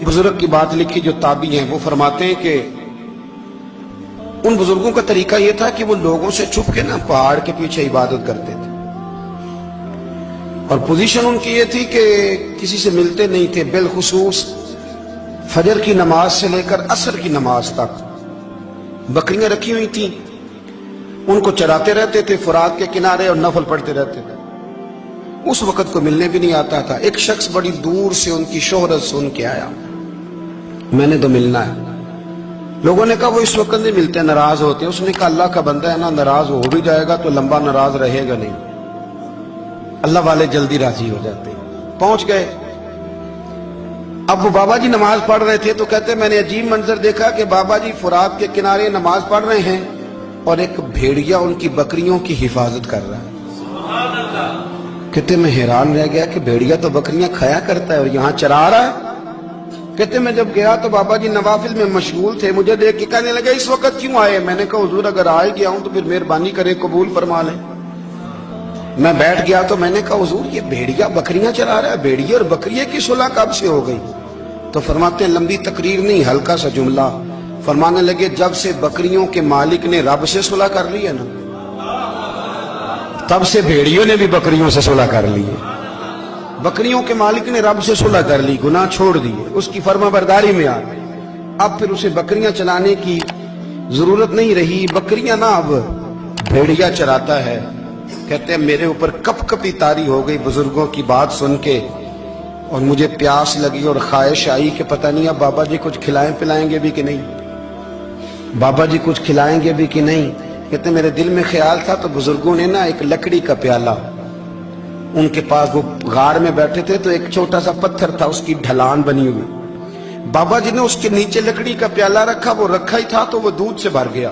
बुजुर्ग की बात लिखी जो ताबी हैं, वो फरमाते हैं कि उन बुजुर्गों का तरीका यह था कि वो लोगों से छुप के ना पहाड़ के पीछे इबादत करते थे, और पोजीशन उनकी ये थी कि किसी से मिलते नहीं थे, बिलखुसूस फजर की नमाज से लेकर असर की नमाज तक बकरियां रखी हुई थी, उनको चराते रहते थे फुरात के किनारे और नफल पढ़ते रहते थे। उस वक्त को मिलने भी नहीं आता था। एक शख्स बड़ी दूर से उनकी शोहरत सुन के आया, मैंने तो मिलना है। लोगों ने कहा वो इस वक्त नहीं मिलते, नाराज होते हैं। उसने कहा अल्लाह का बंदा है ना, नाराज हो भी जाएगा तो लंबा नाराज रहेगा नहीं, अल्लाह वाले जल्दी राजी हो जाते हैं। पहुंच गए। अब वो बाबा जी नमाज पढ़ रहे थे तो कहते मैंने अजीब मंजर देखा कि बाबा जी फुरात के किनारे नमाज पढ़ रहे हैं और एक भेड़िया उनकी बकरियों की हिफाजत कर रहा है। कहते मैं हैरान रह गया कि भेड़िया तो बकरियां खाया करता है और यहां चरा रहा है। कहते मैं जब गया तो बाबा जी नवाफिल में मशगूल थे, मुझे देख के कहने लगे इस वक्त क्यों आए? मैंने कहा हुजूर अगर आ गया हूं तो फिर मेहरबानी करें कबूल फरमा लें। मैं बैठ गया तो मैंने कहा हुजूर ये भेड़िया बकरियां चरा रहा है, भेड़िया और बकरिया की सुलह कब से हो गई? तो फरमाते हैं लंबी तकरीर नहीं, हल्का सा जुमला। फरमाने लगे जब से बकरियों के मालिक ने रब से सुलह कर ली है ना, तब से भेड़ियों ने भी बकरियों से सुलह कर ली है। बकरियों के मालिक ने रब से सुलह कर ली, गुनाह छोड़ दिए, उसकी फर्माबरदारी में आ गए। अब फिर उसे बकरियां चलाने की जरूरत नहीं रही, बकरियां ना अब भेड़िया चराता है। कहते हैं मेरे ऊपर कपकपी तारी हो गई बुजुर्गों की बात सुन के, और मुझे प्यास लगी और ख्वाहिश आई कि पता नहीं अब बाबा जी कुछ खिलाएं पिलाएंगे भी कि नहीं, बाबा जी कुछ खिलाएंगे भी कि नहीं। कहते मेरे दिल में ख्याल था तो बुजुर्गों ने ना एक लकड़ी का प्याला, उनके पास वो गार में बैठे थे तो एक छोटा सा पत्थर था, उसकी ढलान बनी हुई, बाबा जी ने उसके नीचे लकड़ी का प्याला रखा, वो रखा ही था तो वो दूध से भर गया।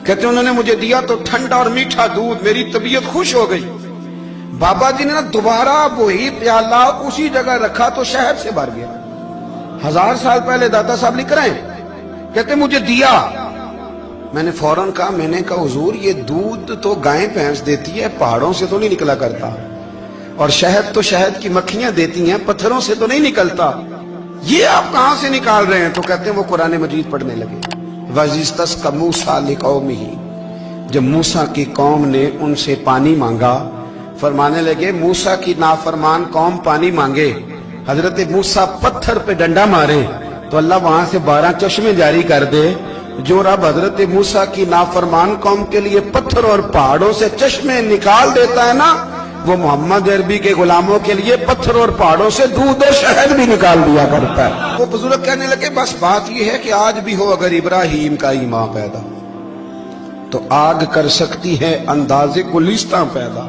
कहते उन्होंने मुझे दिया तो ठंडा और मीठा दूध, मेरी तबीयत खुश हो गई। बाबा जी ने ना दोबारा वही प्याला उसी जगह रखा तो शहद से भर गया। 1000 साल पहले दादा साहब लिख रहे हैं। कहते मुझे दिया, मैंने फौरन कहा, मैंने कहा हुजूर ये दूध तो गाय भैंस देती है, पहाड़ों से तो नहीं निकला करता, और शहद तो शहद की मक्खियां देती हैं, पत्थरों से तो नहीं निकलता, ये आप कहां से निकाल रहे हैं? तो कहते हैं वो कुरान मजीद पढ़ने लगे। वज़िस्तस्क़ा मूसा लिक़ौमिही, जब मूसा की कौम ने उनसे पानी मांगा, फरमाने लगे मूसा की नाफरमान कौम पानी मांगे, हजरत मूसा पत्थर पे डंडा मारे तो अल्लाह वहां से 12 चश्मे जारी कर दे। जो रब हजरत मूसा की नाफरमान कौम के लिए पत्थर और पहाड़ों से चश्मे निकाल देता है ना, वो मोहम्मद अरबी के गुलामों के लिए पत्थर और पहाड़ों से दूध और शहद भी निकाल दिया करता है। वो बुजुर्ग कहने लगे बस बात यह है कि आज भी हो अगर इब्राहिम का ईमान पैदा तो आग कर सकती है अंदाजे गुलिस्तां पैदा।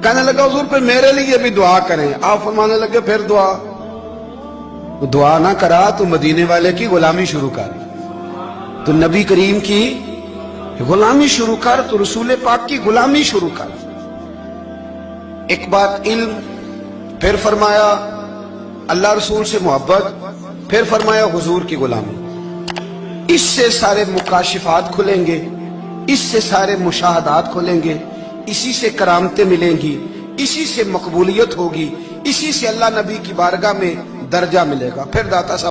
कहने लगा हुजूर फिर मेरे लिए भी दुआ करें। आप फरमाने लगे फिर दुआ ना करा तो मदीने वाले की गुलामी शुरू कर, तो नबी करीम की गुलामी शुरू कर, तो रसूल पाक की गुलामी शुरू कर। एक बात इल्म, फिर फरमाया अल्लाह रसूल से मोहब्बत, फिर फरमाया हुजूर की गुलामी। इससे सारे मुकाशिफात खुलेंगे, इससे सारे मुशाहदात खुलेंगे, इसी से करामतें मिलेंगी, इसी से मकबूलियत होगी, इसी से अल्लाह नबी की बारगाह में दर्जा मिलेगा। फिर दाता साहब